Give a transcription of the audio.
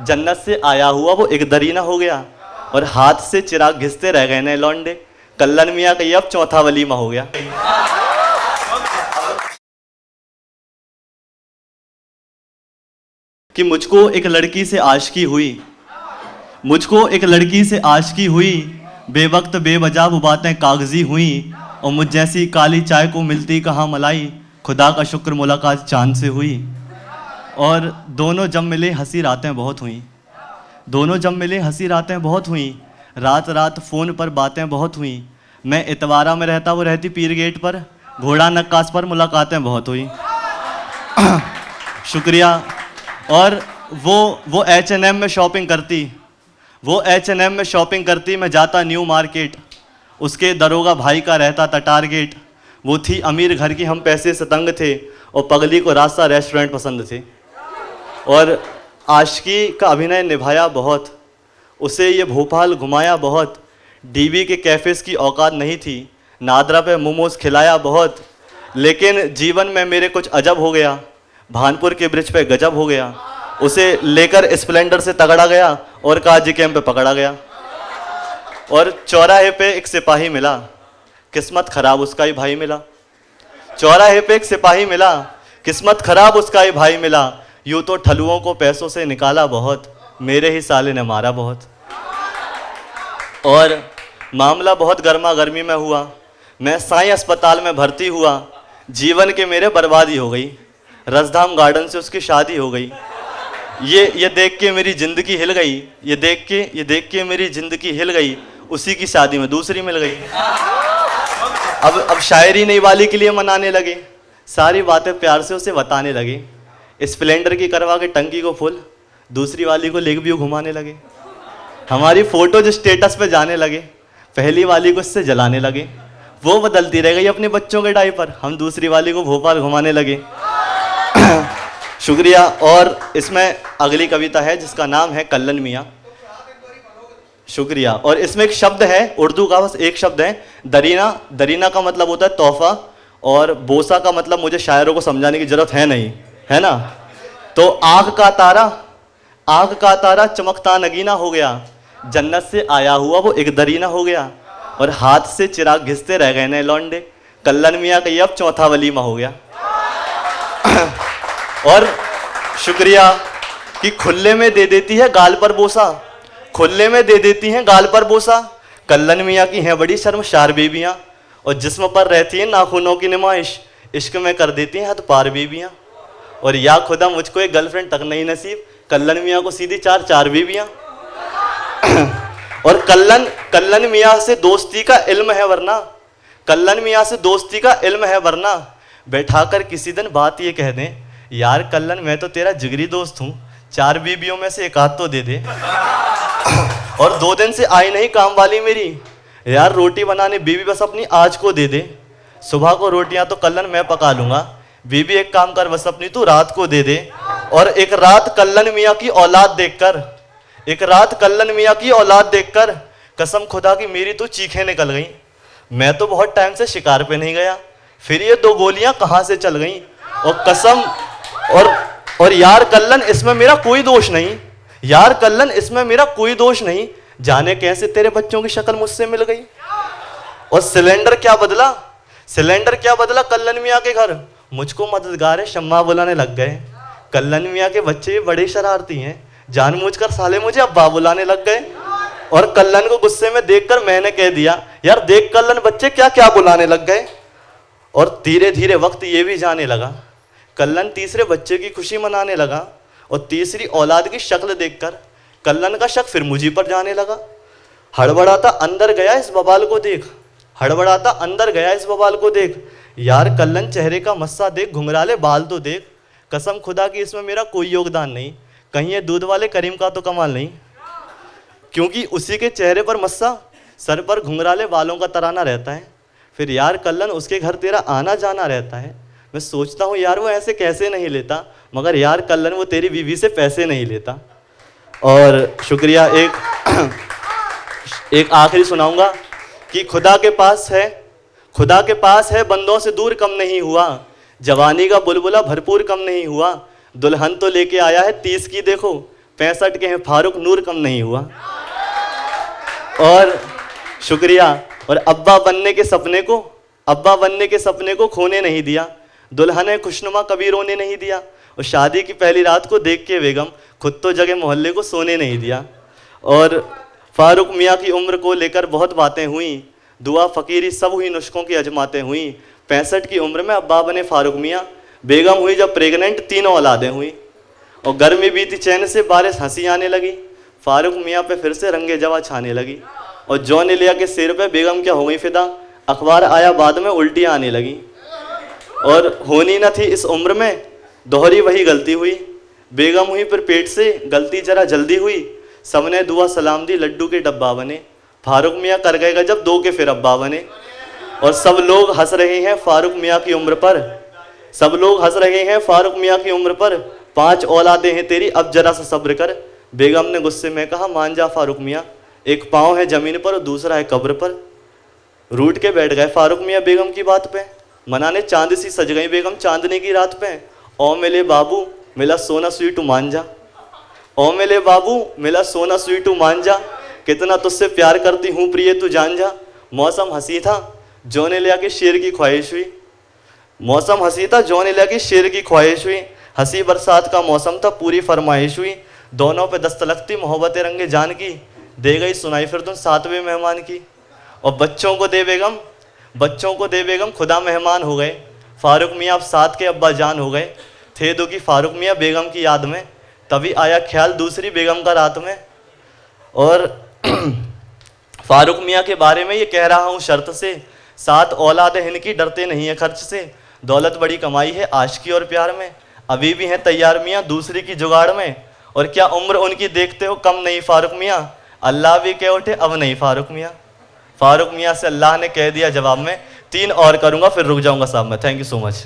जन्नत से आया हुआ वो एक दरीना हो गया, और हाथ से चिराग घिसते रह गए नए लौंडे। कल्लन मियाँ का ये अब चौथा वलीमा हो गया। कि मुझको एक लड़की से आशिकी हुई, मुझको एक लड़की से आशिकी हुई, बेवक्त बेवजह वो बातें कागजी हुई, और मुझ जैसी काली चाय को मिलती कहाँ मलाई, खुदा का शुक्र मुलाकात चांद से हुई। और दोनों जब मिले हंसी रातें बहुत हुई, दोनों जब मिले हंसी रातें बहुत हुई, रात रात फ़ोन पर बातें बहुत हुई। मैं इतवारा में रहता, वो रहती पीर गेट पर, घोड़ा नक्कास पर मुलाकातें बहुत हुई। शुक्रिया। और वो H&M में शॉपिंग करती, वो H&M में शॉपिंग करती, मैं जाता न्यू मार्केट, उसके दरोगा भाई का रहता था टारगेट। वो थी अमीर घर की, हम पैसे से तंग थे, और पगली को रास्ता रेस्टोरेंट पसंद थे। और आशिकी का अभिनय निभाया बहुत, उसे ये भोपाल घुमाया बहुत, डीबी के कैफ़ेज़ की औकात नहीं थी, नादरा पे मोमोज खिलाया बहुत। लेकिन जीवन में मेरे कुछ अजब हो गया, भानपुर के ब्रिज पे गजब हो गया, उसे लेकर स्प्लेंडर से तगड़ा गया और काजी कैंप पे पकड़ा गया। और चौराहे पे एक सिपाही मिला, किस्मत खराब उसका ही भाई मिला। चौराहे पे एक सिपाही मिला, किस्मत खराब उसका ही भाई मिला, यूँ तो ठलुओं को पैसों से निकाला बहुत, मेरे ही साले ने मारा बहुत। और मामला बहुत गर्मा गर्मी में हुआ, मैं साईं अस्पताल में भर्ती हुआ, जीवन के मेरे बर्बादी हो गई, रसधाम गार्डन से उसकी शादी हो गई। ये देख के मेरी ज़िंदगी हिल गई, ये देख के मेरी ज़िंदगी हिल गई, उसी की शादी में दूसरी मिल गई। अब शायरी नई वाली के लिए मनाने लगे, सारी बातें प्यार से उसे बताने लगे। स्प्लेंडर की करवा के टंकी को फुल, दूसरी वाली को लेक व्यू घुमाने लगे। हमारी फ़ोटो जो स्टेटस पे जाने लगे, पहली वाली को इससे जलाने लगे। वो बदलती रह गई अपने बच्चों के डायपर, हम दूसरी वाली को भोपाल घुमाने लगे। शुक्रिया। और इसमें अगली कविता है जिसका नाम है कल्लन मियाँ। शुक्रिया। और इसमें एक शब्द है उर्दू का, बस एक शब्द है दरीना। दरीना का मतलब होता है तोहफा, और बोसा का मतलब मुझे शायरों को समझाने की जरूरत है नहीं, है ना। तो आँख का तारा चमकता नगीना हो गया, जन्नत से आया हुआ वो एक दरीना हो गया, और हाथ से चिराग घिसते रह गए नए लौंडे। कल्लन मियाँ का ये अब चौथा वलीमा हो गया। और शुक्रिया। कि खुले में दे देती है गाल पर बोसा, खुले में दे देती हैं गाल पर बोसा, कल्लन मियाँ की हैं बड़ी शर्मशार बीबियाँ, और जिस्म पर रहती है नाखूनों की नुमाइश, इश्क में कर देती हैं हद पार बीबियाँ। और या खुदा मुझको एक गर्लफ्रेंड तक नहीं नसीब, कल्लन मियाँ को सीधी चार बीबियाँ। और कल्लन मियाँ से दोस्ती का इल्म है वरना, कल्लन मियाँ से दोस्ती का इल्म है वरना, बैठाकर किसी दिन बात ये कह दें, यार कल्लन मैं तो तेरा जिगरी दोस्त हूँ, 4 बीबियों में से एक आध तो दे दे। और 2 दिन से आई नहीं काम वाली मेरी, यार रोटी बनाने बीबी बस अपनी आज को दे दे। सुबह को रोटियां तो कल्लन मैं पका लूँगा, बीबी एक काम कर बस अपनी तू रात को दे दे। और एक रात कल्लन मियाँ की औलाद देखकर, एक रात कल्लन मियाँ की औलाद देखकर, कसम खुदा की मेरी तो चीखें निकल गई। मैं तो बहुत टाइम से शिकार पे नहीं गया, फिर ये 2 गोलियां कहाँ से चल गईं। और कसम और यार कल्लन इसमें मेरा कोई दोष नहीं, यार कल्लन इसमें मेरा कोई दोष नहीं, जाने कैसे तेरे बच्चों की शक्ल मुझसे मिल गई। और सिलेंडर क्या बदला कल्लन मियाँ के घर, मुझको मददगार शम्मा बुलाने लग गए। कल्लन मियाँ के बच्चे बड़े शरारती हैं, जानबूझकर साले मुझे अब्बा बुलाने लग गए। और कल्लन को गुस्से में देखकर मैंने कह दिया, यार देख कल्लन बच्चे क्या क्या बुलाने लग गए। और धीरे धीरे वक्त ये भी जाने लगा, कल्लन तीसरे बच्चे की खुशी मनाने लगा, और तीसरी औलाद की शक्ल देखकर कल्लन का शक फिर मुझी पर जाने लगा। हड़बड़ाता अंदर गया इस बवाल को देख, हड़बड़ाता अंदर गया इस बवाल को देख, यार कल्लन चेहरे का मस्सा देख, घुंघराले बाल तो देख, कसम खुदा की इसमें मेरा कोई योगदान नहीं, कहीं ये दूध वाले करीम का तो कमाल नहीं, क्योंकि उसी के चेहरे पर मस्सा, सर पर घुंघराले बालों का तराना रहता है। फिर यार कल्लन उसके घर तेरा आना जाना रहता है, मैं सोचता हूँ यार वो ऐसे कैसे नहीं लेता, मगर यार कल्लन वो तेरी बीवी से पैसे नहीं लेता। और शुक्रिया। एक आखिरी सुनाऊंगा कि खुदा के पास है बंदों से दूर कम नहीं हुआ, जवानी का बुलबुला भरपूर कम नहीं हुआ, दुल्हन तो लेके आया है 30 की देखो, 65 के हैं फारूक, नूर कम नहीं हुआ। और शुक्रिया। और अब्बा बनने के सपने को खोने नहीं दिया, दुल्हन खुशनुमा कभी रोने नहीं दिया, और शादी की पहली रात को देख के बेगम खुद तो जगह मोहल्ले को सोने नहीं दिया। और फारूक मियाँ की उम्र को लेकर बहुत बातें हुई, दुआ फ़कीरी सब हुई, नुस्खों की अजमातें हुई। 65 की उम्र में अब्बा बने फारूक मियाँ, बेगम हुई जब प्रेग्नेंट 3 औलादें हुई। और गर्मी बीती चैन से बारिश हंसी आने लगी, फारूक मियाँ पे फिर से रंगे जवा छाने लगी। और जॉन लिया के सिर पे बेगम क्या हो गई फिदा, अखबार आया बाद में उल्टियाँ आने लगी। और होनी न थी इस उम्र में दोहरी वही गलती हुई, बेगम हुई फिर पेट से गलती जरा जल्दी हुई। सबने दुआ सलाम दी लड्डू के डब्बा बने, फारूक मियाँ कर गए जब 2 के फिर अब्बा बने। और सब लोग हंस रहे हैं फारूक मियाँ की उम्र पर, सब लोग हंस रहे हैं फारूक मियाँ की उम्र पर। 5 औलादें हैं तेरी अब जरा सा सब्र कर, बेगम ने गुस्से में कहा मान जा फारूक मियाँ, एक पाँव है ज़मीन पर और दूसरा है कब्र पर। रूठ के बैठ गए फारूक मियाँ बेगम की बात पे, मनाने चांद सी सज गई बेगम चांदनी की रात पे। ओ मेले बाबू मिला सोना स्वीट मान जा, ओ मेले बाबू मिला सोना स्वीट मान जा, कितना तुझसे प्यार करती हूँ प्रिय तू जान जा। मौसम हंसी था जौने लिया के शेर की ख्वाहिश हुई, मौसम हंसी था जौने लिया के शेर की ख्वाहिश हुई। हंसी बरसात का मौसम था पूरी फरमाइश हुई, दोनों पे दस्तलक थी मोहब्बत रंगे जान की, दे गई सुनाई फिर तुम 7वें मेहमान की। और बच्चों को दे बेगम खुदा मेहमान हो गए, फारूक मियाँ अब 7 के अब्बा जान हो गए। थे दुखी फारूक मियाँ बेगम की याद में, तभी आया ख्याल दूसरी बेगम का रात में। और फारूक मियाँ के बारे में ये कह रहा हूँ शर्त से, 7 औलाद है इनकी डरते नहीं है खर्च से, दौलत बड़ी कमाई है आशिकी और प्यार में, अभी भी हैं तैयार मियाँ दूसरी की जुगाड़ में। और क्या उम्र उनकी देखते हो कम नहीं फारूक मियाँ, अल्लाह भी कह उठे अब नहीं फारूक मियाँ। फारूक मियाँ से अल्लाह ने कह दिया जवाब में, 3 और करूँगा फिर रुक जाऊँगा साहब मैं। Thank you so much.